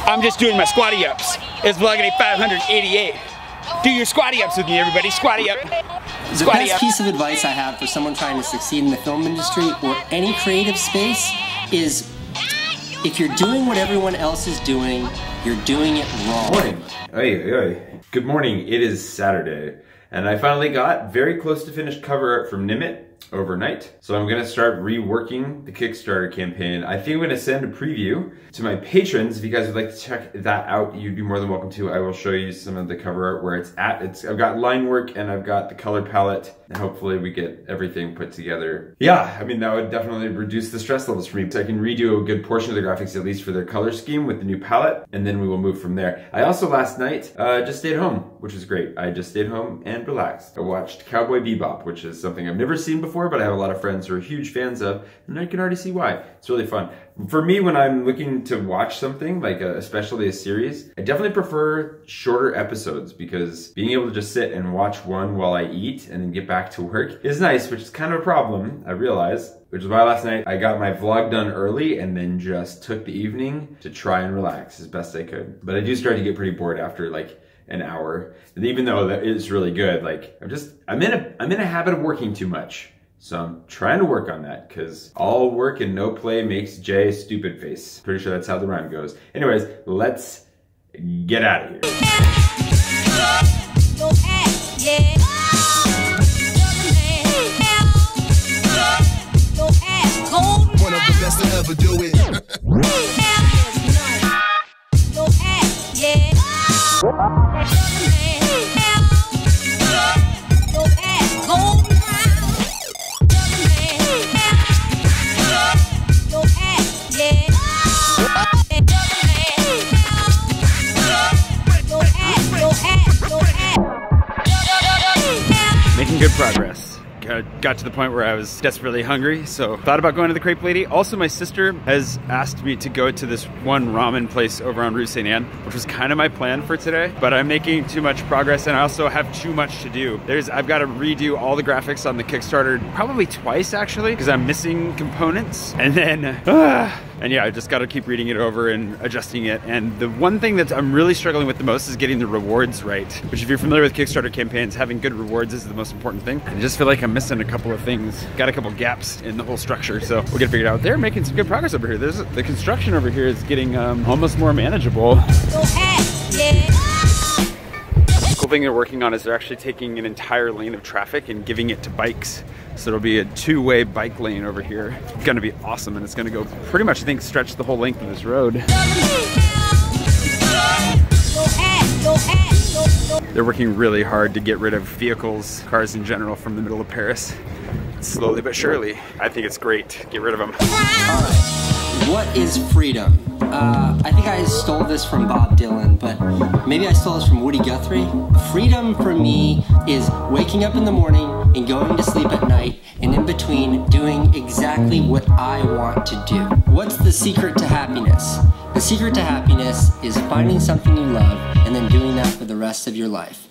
I'm just doing my squatty ups. It's vlog 588. Do your squatty ups with me, everybody. Squatty up. The best piece of advice I have for someone trying to succeed in the film industry or any creative space is if you're doing what everyone else is doing, you're doing it wrong. Morning. Good morning. It is Saturday, and I finally got very close to finished cover art from Nimit overnight. So I'm gonna start reworking the Kickstarter campaign. I think I'm gonna send a preview to my patrons. If you guys would like to check that out, you'd be more than welcome to. I will show you some of the cover art where it's at. I've got line work and I've got the color palette, and hopefully we get everything put together. Yeah, I mean, that would definitely reduce the stress levels for me. So I can redo a good portion of the graphics, at least for their color scheme with the new palette, and then we will move from there. I also last night just stayed home, which was great. I just stayed home and relaxed. I watched Cowboy Bebop, which is something I've never seen before, but I have a lot of friends who are huge fans of, and I can already see why. It's really fun. For me, when I'm looking to watch something, like especially a series, I definitely prefer shorter episodes, because being able to just sit and watch one while I eat and then get back to work is nice, which is kind of a problem, I realize. Which is why last night I got my vlog done early and then just took the evening to try and relax as best I could. But I do start to get pretty bored after like an hour. And even though that is really good, like I'm in a habit of working too much. So I'm trying to work on that, because all work and no play makes Jay stupid face. Pretty sure that's how the rhyme goes. Anyways, let's get out of here. One of the best to ever do it. Making good progress. Got to the point where I was desperately hungry, so thought about going to the Crepe Lady. Also, my sister has asked me to go to this one ramen place over on Rue St. Anne, which was kind of my plan for today, but I'm making too much progress and I also have too much to do. I've got to redo all the graphics on the Kickstarter probably twice actually, because I'm missing components, and then and yeah, I just got to keep reading it over and adjusting it. And the one thing that I'm really struggling with the most is getting the rewards right, which if you're familiar with Kickstarter campaigns, having good rewards is the most important thing. I just feel like I'm missing a couple of things. Got a couple gaps in the whole structure, so we'll get it figured out. They're making some good progress over here. The construction over here is getting almost more manageable. The cool thing they're working on is they're actually taking an entire lane of traffic and giving it to bikes. So it'll be a two-way bike lane over here. It's gonna be awesome, and it's gonna go pretty much, I think, stretch the whole length of this road. They're working really hard to get rid of vehicles, cars in general, from the middle of Paris. Slowly but surely. I think it's great. Get rid of them. Alright, what is freedom? I think I stole this from Bob Dylan, but maybe I stole this from Woody Guthrie. Freedom for me is waking up in the morning and going to sleep at night, and in between doing exactly what I want to do. What's the secret to happiness? The secret to happiness is finding something you love and then doing that for the rest of your life.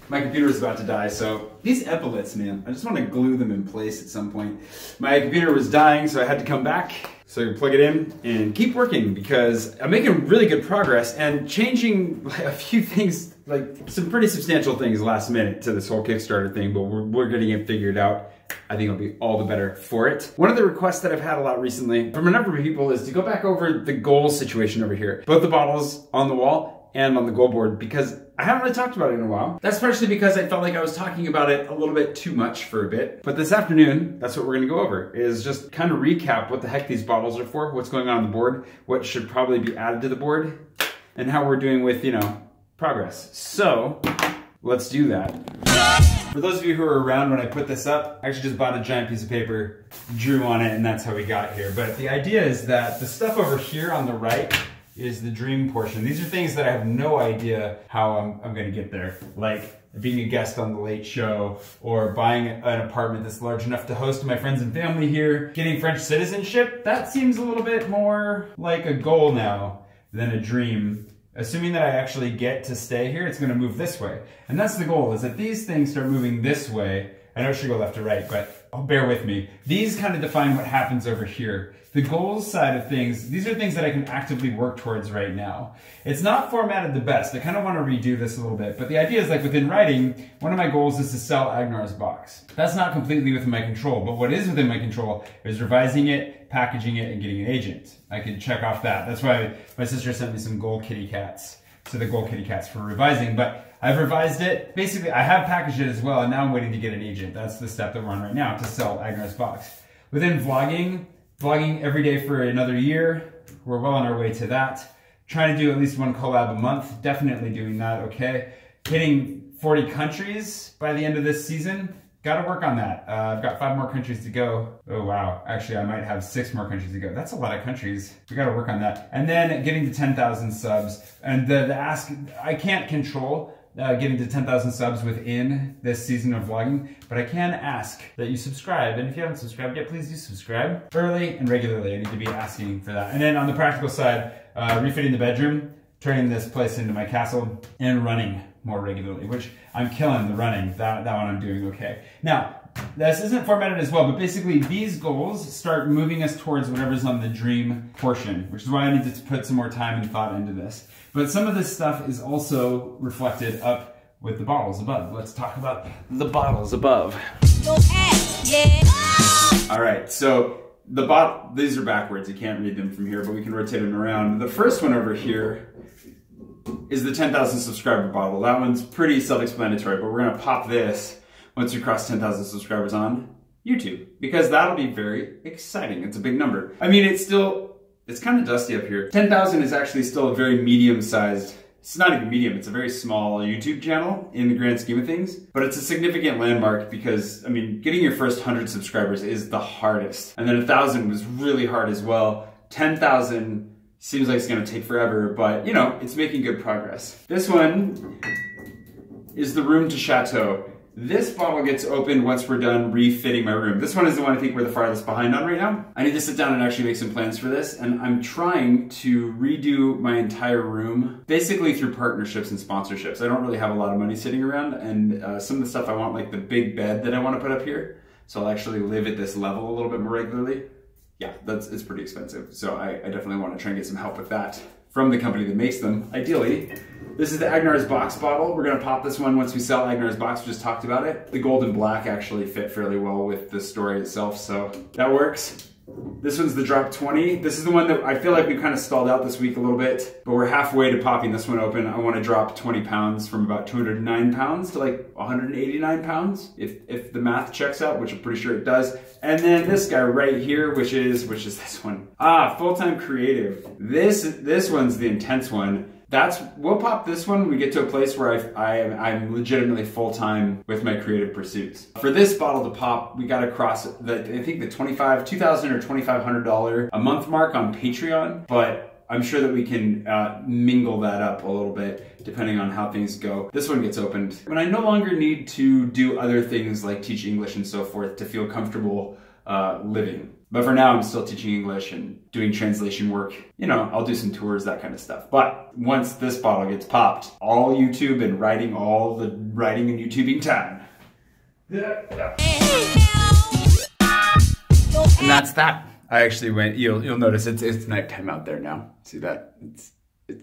My computer is about to die, so these epaulets, man, I just want to glue them in place at some point. My computer was dying, so I had to come back. So I can plug it in and keep working, because I'm making really good progress and changing a few things, like some pretty substantial things last minute to this whole Kickstarter thing, but we're getting it figured out. I think it'll be all the better for it. One of the requests that I've had a lot recently from a number of people is to go back over the goal situation over here. Both the bottles on the wall and on the goal board, because I haven't really talked about it in a while. That's partially because I felt like I was talking about it a little bit too much for a bit. But this afternoon, that's what we're gonna go over, is just kind of recap what the heck these bottles are for, what's going on the board, what should probably be added to the board, and how we're doing with, you know, progress. So, let's do that. For those of you who are around when I put this up, I actually just bought a giant piece of paper, drew on it, and that's how we got here. But the idea is that the stuff over here on the right is the dream portion. These are things that I have no idea how I'm gonna get there. Like being a guest on the Late Show, or buying an apartment that's large enough to host my friends and family here. Getting French citizenship, that seems a little bit more like a goal now than a dream. Assuming that I actually get to stay here, it's gonna move this way. And that's the goal, is that these things start moving this way. I know it should go left to right, but bear with me. These kind of define what happens over here. The goals side of things, these are things that I can actively work towards right now. It's not formatted the best. I kind of want to redo this a little bit, but the idea is like within writing, one of my goals is to sell Agnar's box. That's not completely within my control, but what is within my control is revising it, packaging it, and getting an agent. I can check off that. That's why my sister sent me some gold kitty cats. So the gold kitty cats for revising, but I've revised it. Basically, I have packaged it as well, and now I'm waiting to get an agent. That's the step that we're on right now to sell Agnar's box. Within vlogging every day for another year. We're well on our way to that. Trying to do at least one collab a month. Definitely doing that, okay? Hitting 40 countries by the end of this season. Gotta work on that. I've got 5 more countries to go. Oh wow, actually I might have 6 more countries to go. That's a lot of countries. We gotta work on that. And then getting to 10,000 subs. And the ask, I can't control getting to 10,000 subs within this season of vlogging, but I can ask that you subscribe. And if you haven't subscribed yet, please do subscribe early and regularly. I need to be asking for that. And then on the practical side, refitting the bedroom, turning this place into my castle, and running more regularly, which I'm killing the running. That one I'm doing okay. Now, this isn't formatted as well, but basically these goals start moving us towards whatever's on the dream portion, which is why I need to put some more time and thought into this. But some of this stuff is also reflected up with the bottles above. Let's talk about the bottles above. All right, so these are backwards. You can't read them from here, but we can rotate them around. The first one over here is the 10,000 subscriber bottle. That one's pretty self-explanatory, but we're gonna pop this once we cross 10,000 subscribers on YouTube, because that'll be very exciting. It's a big number. I mean, it's kind of dusty up here. 10,000 is actually still a very medium-sized, it's not even medium, it's a very small YouTube channel in the grand scheme of things, but it's a significant landmark because, I mean, getting your first 100 subscribers is the hardest. And then 1,000 was really hard as well. 10,000 seems like it's gonna take forever, but you know, it's making good progress. This one is the Room to Chateau. This bottle gets opened once we're done refitting my room. This one is the one I think we're the farthest behind on right now. I need to sit down and actually make some plans for this, and I'm trying to redo my entire room, basically through partnerships and sponsorships. I don't really have a lot of money sitting around, and some of the stuff I want, like the big bed that I want to put up here, so I'll actually live at this level a little bit more regularly. Yeah, it's pretty expensive, so I definitely want to try and get some help with that from the company that makes them, ideally. This is the Agnar's box bottle. We're gonna pop this one once we sell Agnar's box. We just talked about it. The gold and black actually fit fairly well with the story itself, so that works. This one's the drop 20. This is the one that I feel like we kind of stalled out this week a little bit, but we're halfway to popping this one open. I want to drop 20 pounds from about 209 pounds to like 189 pounds, if the math checks out, which I'm pretty sure it does. And then this guy right here, which is this one. Full-time creative. This one's the intense one. We'll pop this one when we get to a place where I'm legitimately full-time with my creative pursuits. For this bottle to pop, we gotta cross I think the $2,000 or $2,500 a month mark on Patreon, but I'm sure that we can mingle that up a little bit depending on how things go. This one gets opened when I no longer need to do other things like teach English and so forth to feel comfortable living. But for now, I'm still teaching English and doing translation work. You know, I'll do some tours, that kind of stuff. But once this bottle gets popped, all YouTube and writing, all the writing and YouTubing time. And that's that. I actually went, you'll notice it's nighttime out there now. See that? It's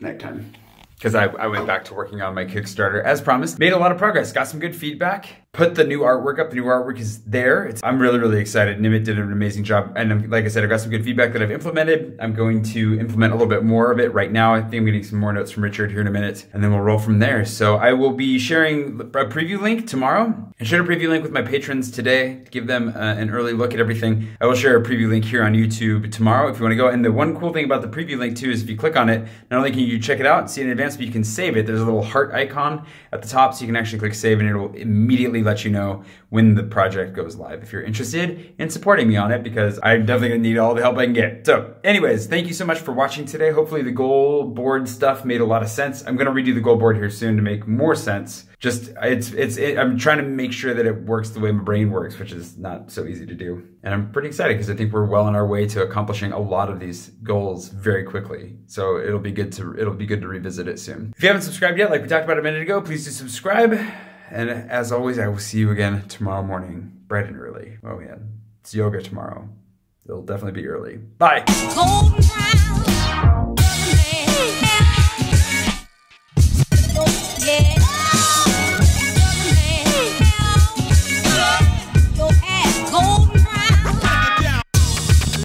nighttime. Because I went back to working on my Kickstarter as promised. Made a lot of progress, got some good feedback. Put the new artwork up. The new artwork is there. I'm really, really excited. Nimit did an amazing job. And like I said, I got some good feedback that I've implemented. I'm going to implement a little bit more of it right now. I think I'm getting some more notes from Richard here in a minute, and then we'll roll from there. So I will be sharing a preview link tomorrow. I shared a preview link with my patrons today to give them an early look at everything. I will share a preview link here on YouTube tomorrow if you want to go. And the one cool thing about the preview link too is if you click on it, not only can you check it out and see it in advance, but you can save it. There's a little heart icon at the top, so you can actually click save and it'll immediately let you know when the project goes live if you're interested in supporting me on it, because I'm definitely gonna need all the help I can get. So anyways, thank you so much for watching today. Hopefully the goal board stuff made a lot of sense. I'm gonna redo the goal board here soon to make more sense. I'm trying to make sure that it works the way my brain works, which is not so easy to do. And I'm pretty excited because I think we're well on our way to accomplishing a lot of these goals very quickly. So it'll be good to revisit it soon. If you haven't subscribed yet, like we talked about a minute ago, please do subscribe. And as always, I will see you again tomorrow morning. bright and early. Oh man, it's yoga tomorrow. It'll definitely be early. Bye.